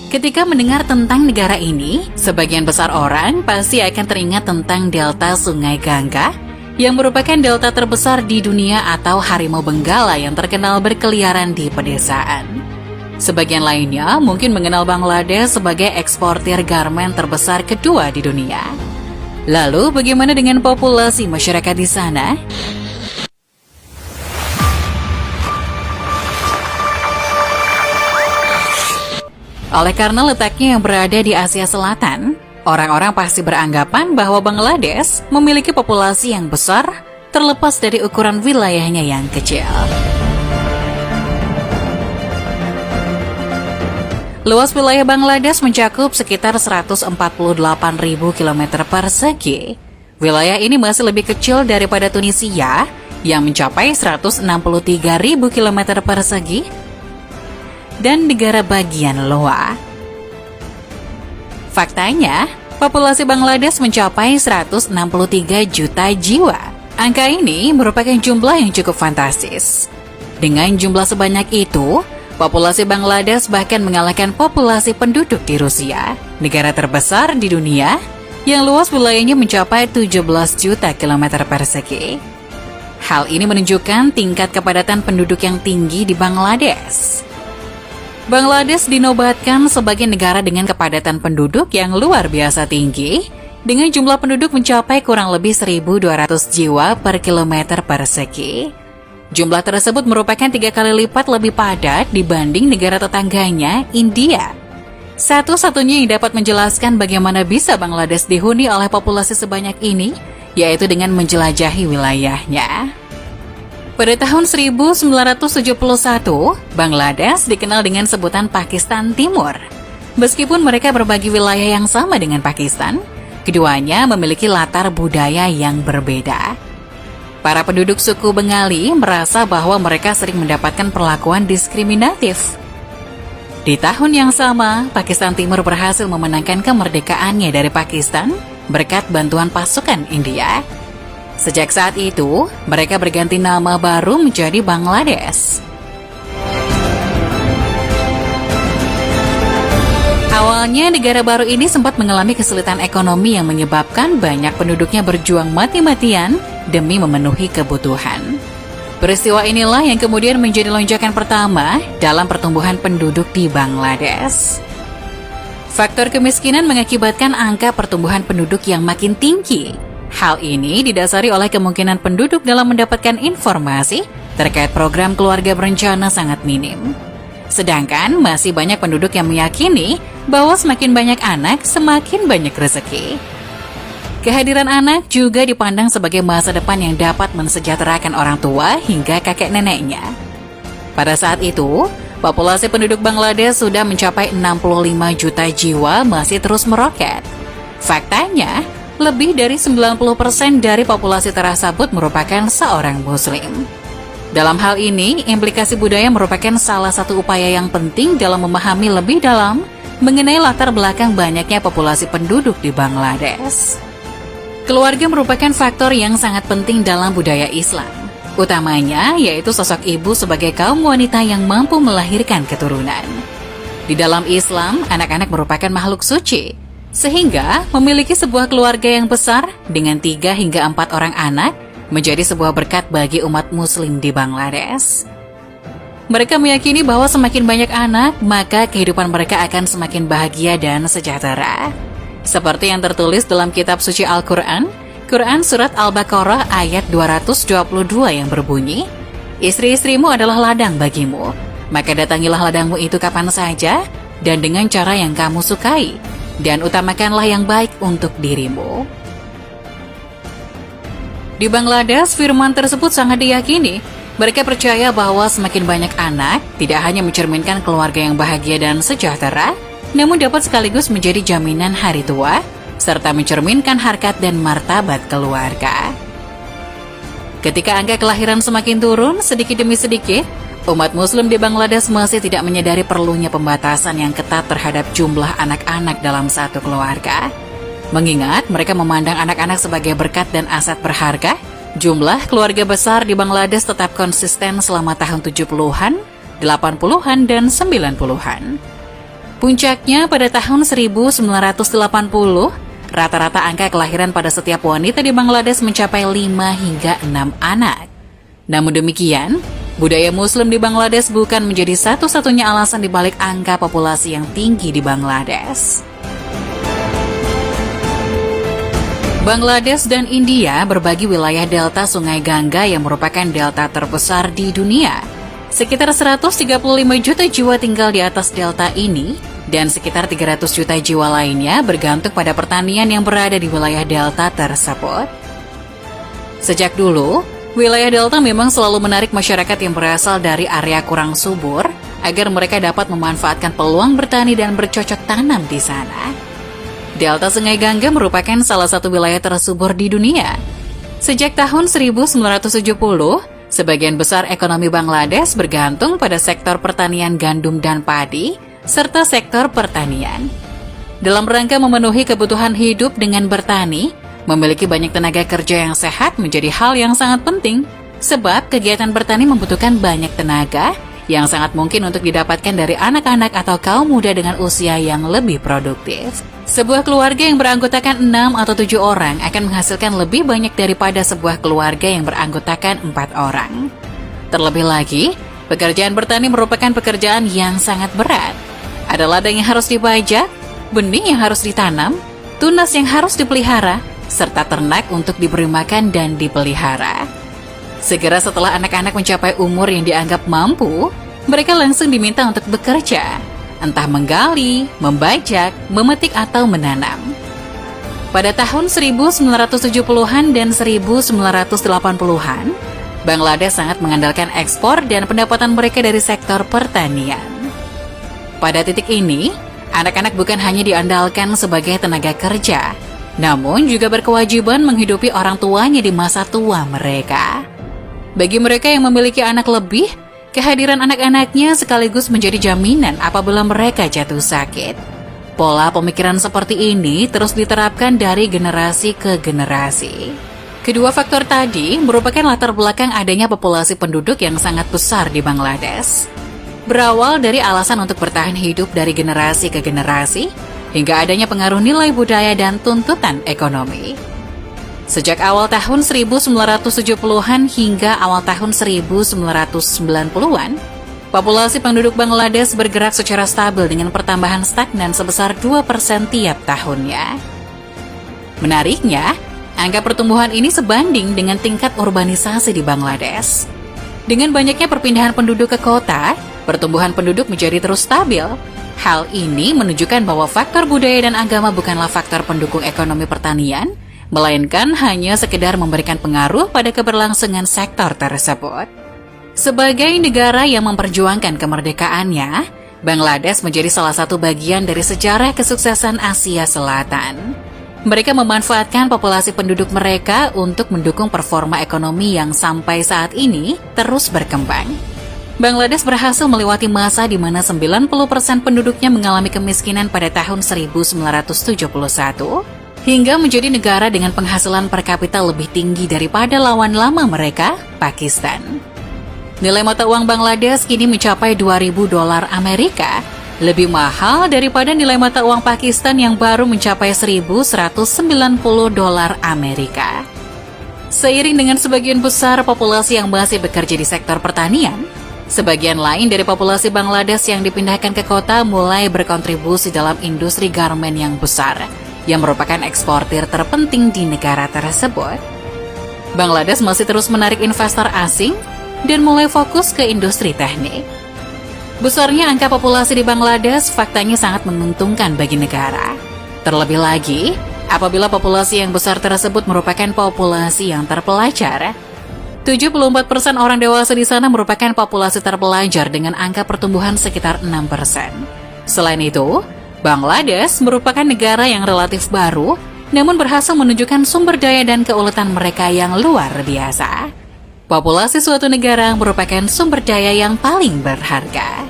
Ketika mendengar tentang negara ini, sebagian besar orang pasti akan teringat tentang delta Sungai Gangga, yang merupakan delta terbesar di dunia atau harimau benggala yang terkenal berkeliaran di pedesaan. Sebagian lainnya mungkin mengenal Bangladesh sebagai eksportir garmen terbesar kedua di dunia. Lalu, bagaimana dengan populasi masyarakat di sana? Oleh karena letaknya yang berada di Asia Selatan, orang-orang pasti beranggapan bahwa Bangladesh memiliki populasi yang besar terlepas dari ukuran wilayahnya yang kecil. Luas wilayah Bangladesh mencakup sekitar 148.000 km persegi. Wilayah ini masih lebih kecil daripada Tunisia yang mencapai 163.000 km persegi dan negara bagian Loa. Faktanya, populasi Bangladesh mencapai 163 juta jiwa. Angka ini merupakan jumlah yang cukup fantastis. Dengan jumlah sebanyak itu, populasi Bangladesh bahkan mengalahkan populasi penduduk di Rusia, negara terbesar di dunia, yang luas wilayahnya mencapai 17 juta kilometer persegi. Hal ini menunjukkan tingkat kepadatan penduduk yang tinggi di Bangladesh. Bangladesh dinobatkan sebagai negara dengan kepadatan penduduk yang luar biasa tinggi, dengan jumlah penduduk mencapai kurang lebih 1.200 jiwa per kilometer persegi. Jumlah tersebut merupakan 3 kali lipat lebih padat dibanding negara tetangganya, India. Satu-satunya yang dapat menjelaskan bagaimana bisa Bangladesh dihuni oleh populasi sebanyak ini, yaitu dengan menjelajahi wilayahnya. Pada tahun 1971, Bangladesh dikenal dengan sebutan Pakistan Timur. Meskipun mereka berbagi wilayah yang sama dengan Pakistan, keduanya memiliki latar budaya yang berbeda. Para penduduk suku Bengali merasa bahwa mereka sering mendapatkan perlakuan diskriminatif. Di tahun yang sama, Pakistan Timur berhasil memenangkan kemerdekaannya dari Pakistan berkat bantuan pasukan India. Sejak saat itu, mereka berganti nama baru menjadi Bangladesh. Awalnya, negara baru ini sempat mengalami kesulitan ekonomi yang menyebabkan banyak penduduknya berjuang mati-matian demi memenuhi kebutuhan. Peristiwa inilah yang kemudian menjadi lonjakan pertama dalam pertumbuhan penduduk di Bangladesh. Faktor kemiskinan mengakibatkan angka pertumbuhan penduduk yang makin tinggi. Hal ini didasari oleh kemungkinan penduduk dalam mendapatkan informasi terkait program keluarga berencana sangat minim. Sedangkan masih banyak penduduk yang meyakini bahwa semakin banyak anak, semakin banyak rezeki. Kehadiran anak juga dipandang sebagai masa depan yang dapat mensejahterakan orang tua hingga kakek neneknya. Pada saat itu, populasi penduduk Bangladesh sudah mencapai 65 juta jiwa, masih terus meroket. Faktanya, lebih dari 90% dari populasi tersebut merupakan seorang Muslim. Dalam hal ini, implikasi budaya merupakan salah satu upaya yang penting dalam memahami lebih dalam mengenai latar belakang banyaknya populasi penduduk di Bangladesh. Keluarga merupakan faktor yang sangat penting dalam budaya Islam. Utamanya yaitu sosok ibu sebagai kaum wanita yang mampu melahirkan keturunan. Di dalam Islam, anak-anak merupakan makhluk suci. Sehingga memiliki sebuah keluarga yang besar dengan 3 hingga 4 orang anak menjadi sebuah berkat bagi umat muslim di Bangladesh. Mereka meyakini bahwa semakin banyak anak, maka kehidupan mereka akan semakin bahagia dan sejahtera. Seperti yang tertulis dalam kitab suci Al-Quran, Quran Surat Al-Baqarah ayat 222 yang berbunyi, "Istri-istrimu adalah ladang bagimu, maka datangilah ladangmu itu kapan saja dan dengan cara yang kamu sukai, dan utamakanlah yang baik untuk dirimu." Di Bangladesh, firman tersebut sangat diyakini. Mereka percaya bahwa semakin banyak anak tidak hanya mencerminkan keluarga yang bahagia dan sejahtera, namun dapat sekaligus menjadi jaminan hari tua, serta mencerminkan harkat dan martabat keluarga. Ketika angka kelahiran semakin turun sedikit demi sedikit, umat muslim di Bangladesh masih tidak menyadari perlunya pembatasan yang ketat terhadap jumlah anak-anak dalam satu keluarga. Mengingat mereka memandang anak-anak sebagai berkat dan aset berharga, jumlah keluarga besar di Bangladesh tetap konsisten selama tahun 70-an, 80-an, dan 90-an. Puncaknya pada tahun 1980, rata-rata angka kelahiran pada setiap wanita di Bangladesh mencapai 5 hingga 6 anak. Namun demikian, budaya Muslim di Bangladesh bukan menjadi satu-satunya alasan dibalik angka populasi yang tinggi di Bangladesh. Bangladesh dan India berbagi wilayah delta Sungai Gangga yang merupakan delta terbesar di dunia. Sekitar 135 juta jiwa tinggal di atas delta ini, dan sekitar 300 juta jiwa lainnya bergantung pada pertanian yang berada di wilayah delta tersebut. Sejak dulu, wilayah delta memang selalu menarik masyarakat yang berasal dari area kurang subur agar mereka dapat memanfaatkan peluang bertani dan bercocok tanam di sana. Delta Sungai Gangga merupakan salah satu wilayah tersubur di dunia. Sejak tahun 1970, sebagian besar ekonomi Bangladesh bergantung pada sektor pertanian gandum dan padi, serta sektor pertanian. Dalam rangka memenuhi kebutuhan hidup dengan bertani, memiliki banyak tenaga kerja yang sehat menjadi hal yang sangat penting, sebab kegiatan bertani membutuhkan banyak tenaga yang sangat mungkin untuk didapatkan dari anak-anak atau kaum muda dengan usia yang lebih produktif. Sebuah keluarga yang beranggotakan 6 atau 7 orang akan menghasilkan lebih banyak daripada sebuah keluarga yang beranggotakan 4 orang. Terlebih lagi, pekerjaan bertani merupakan pekerjaan yang sangat berat. Ada ladang yang harus dibajak, benih yang harus ditanam, tunas yang harus dipelihara, serta ternak untuk diberi makan dan dipelihara. Segera setelah anak-anak mencapai umur yang dianggap mampu, mereka langsung diminta untuk bekerja, entah menggali, membajak, memetik, atau menanam. Pada tahun 1970-an dan 1980-an, Bangladesh sangat mengandalkan ekspor dan pendapatan mereka dari sektor pertanian. Pada titik ini, anak-anak bukan hanya diandalkan sebagai tenaga kerja, namun juga berkewajiban menghidupi orang tuanya di masa tua mereka. Bagi mereka yang memiliki anak lebih, kehadiran anak-anaknya sekaligus menjadi jaminan apabila mereka jatuh sakit. Pola pemikiran seperti ini terus diterapkan dari generasi ke generasi. Kedua faktor tadi merupakan latar belakang adanya populasi penduduk yang sangat besar di Bangladesh. Berawal dari alasan untuk bertahan hidup dari generasi ke generasi, hingga adanya pengaruh nilai budaya dan tuntutan ekonomi. Sejak awal tahun 1970-an hingga awal tahun 1990-an, populasi penduduk Bangladesh bergerak secara stabil dengan pertambahan stagnan sebesar 2% tiap tahunnya. Menariknya, angka pertumbuhan ini sebanding dengan tingkat urbanisasi di Bangladesh. Dengan banyaknya perpindahan penduduk ke kota, pertumbuhan penduduk menjadi terus stabil. Hal ini menunjukkan bahwa faktor budaya dan agama bukanlah faktor pendukung ekonomi pertanian, melainkan hanya sekedar memberikan pengaruh pada keberlangsungan sektor tersebut. Sebagai negara yang memperjuangkan kemerdekaannya, Bangladesh menjadi salah satu bagian dari sejarah kesuksesan Asia Selatan. Mereka memanfaatkan populasi penduduk mereka untuk mendukung performa ekonomi yang sampai saat ini terus berkembang. Bangladesh berhasil melewati masa di mana 90% penduduknya mengalami kemiskinan pada tahun 1971, hingga menjadi negara dengan penghasilan per kapita lebih tinggi daripada lawan lama mereka, Pakistan. Nilai mata uang Bangladesh kini mencapai 2.000 dolar Amerika, lebih mahal daripada nilai mata uang Pakistan yang baru mencapai 1.190 dolar Amerika. Seiring dengan sebagian besar populasi yang masih bekerja di sektor pertanian, sebagian lain dari populasi Bangladesh yang dipindahkan ke kota mulai berkontribusi dalam industri garmen yang besar, yang merupakan eksportir terpenting di negara tersebut. Bangladesh masih terus menarik investor asing dan mulai fokus ke industri teknik. Besarnya angka populasi di Bangladesh faktanya sangat menguntungkan bagi negara. Terlebih lagi, apabila populasi yang besar tersebut merupakan populasi yang terpelajar. 74% orang dewasa di sana merupakan populasi terpelajar dengan angka pertumbuhan sekitar 6%. Selain itu, Bangladesh merupakan negara yang relatif baru, namun berhasil menunjukkan sumber daya dan keuletan mereka yang luar biasa. Populasi suatu negara merupakan sumber daya yang paling berharga.